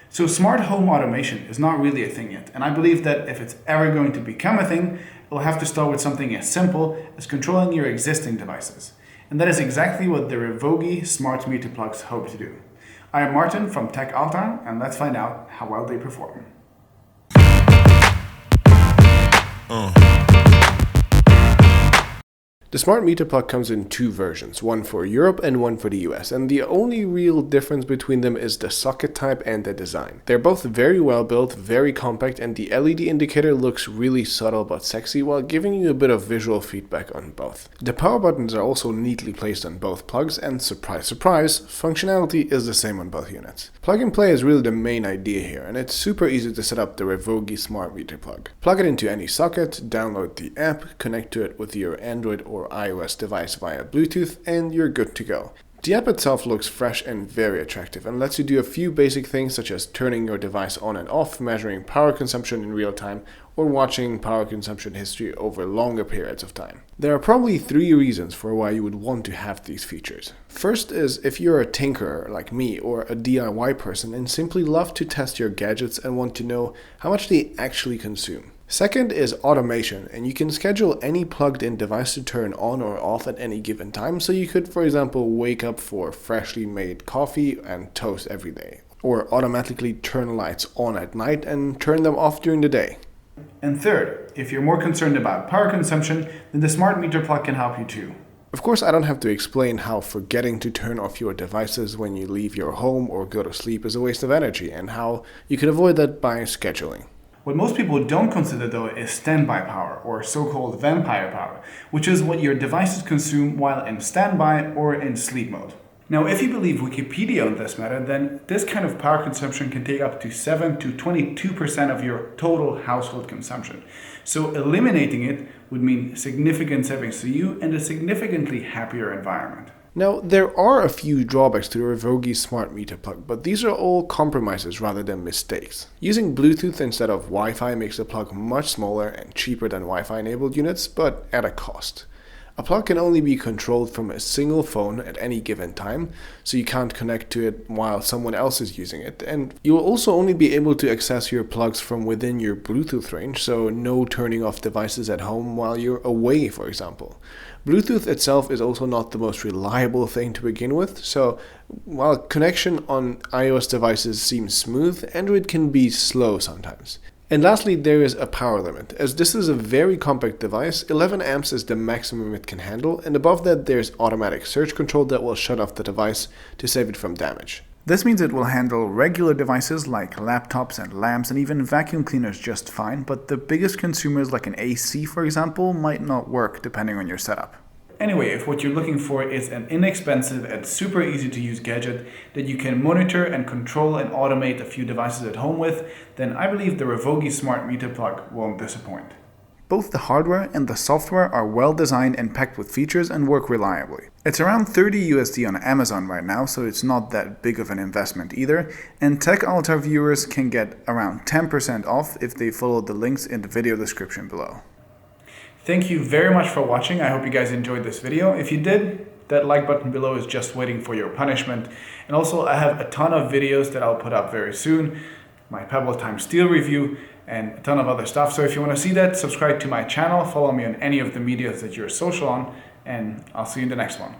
So smart home automation is not really a thing yet, and I believe that if it's ever going to become a thing, it will have to start with something as simple as controlling your existing devices. And that is exactly what the Revogi smart meter plugs hope to do. I am Martin from TechAltar, and let's find out how well they perform. The smart meter plug comes in two versions, one for Europe and one for the US, and the only real difference between them is the socket type and the design. They're both very well built, very compact, and the LED indicator looks really subtle but sexy while giving you a bit of visual feedback on both. The power buttons are also neatly placed on both plugs, and surprise surprise, functionality is the same on both units. Plug and play is really the main idea here, and it's super easy to set up the Revogi smart meter plug. Plug it into any socket, download the app, connect to it with your Android or iOS device via Bluetooth, and you're good to go. The app itself looks fresh and very attractive and lets you do a few basic things such as turning your device on and off, measuring power consumption in real time, or watching power consumption history over longer periods of time. There are probably three reasons for why you would want to have these features. First is if you're a tinkerer like me or a DIY person and simply love to test your gadgets and want to know how much they actually consume. Second is automation, and you can schedule any plugged-in device to turn on or off at any given time, so you could, for example, wake up for freshly made coffee and toast every day, or automatically turn lights on at night and turn them off during the day. And third, if you're more concerned about power consumption, then the smart meter plug can help you too. Of course, I don't have to explain how forgetting to turn off your devices when you leave your home or go to sleep is a waste of energy, and how you can avoid that by scheduling. What most people don't consider though is standby power, or so-called vampire power, which is what your devices consume while in standby or in sleep mode. Now, if you believe Wikipedia on this matter, then this kind of power consumption can take up to 7 to 22% of your total household consumption. So eliminating it would mean significant savings to you and a significantly happier environment. Now, there are a few drawbacks to the Revogi smart meter plug, but these are all compromises rather than mistakes. Using Bluetooth instead of Wi-Fi makes the plug much smaller and cheaper than Wi-Fi enabled units, but at a cost. A plug can only be controlled from a single phone at any given time, so you can't connect to it while someone else is using it, and you will also only be able to access your plugs from within your Bluetooth range, so no turning off devices at home while you're away, for example. Bluetooth itself is also not the most reliable thing to begin with, so while connection on iOS devices seems smooth, Android can be slow sometimes. And lastly, there is a power limit. As this is a very compact device, 11 amps is the maximum it can handle, and above that there's automatic surge control that will shut off the device to save it from damage. This means it will handle regular devices like laptops and lamps and even vacuum cleaners just fine, but the biggest consumers like an AC, for example, might not work depending on your setup. Anyway, if what you're looking for is an inexpensive and super easy to use gadget that you can monitor and control and automate a few devices at home with, then I believe the Revogi smart meter plug won't disappoint. Both the hardware and the software are well designed and packed with features and work reliably. It's around $30 on Amazon right now, so it's not that big of an investment either, and TechAltar viewers can get around 10% off if they follow the links in the video description below. Thank you very much for watching. I hope you guys enjoyed this video. If you did, that like button below is just waiting for your punishment. And also I have a ton of videos that I'll put up very soon. My Pebble Time Steel review and a ton of other stuff. So if you want to see that, subscribe to my channel, follow me on any of the medias that you're social on, and I'll see you in the next one.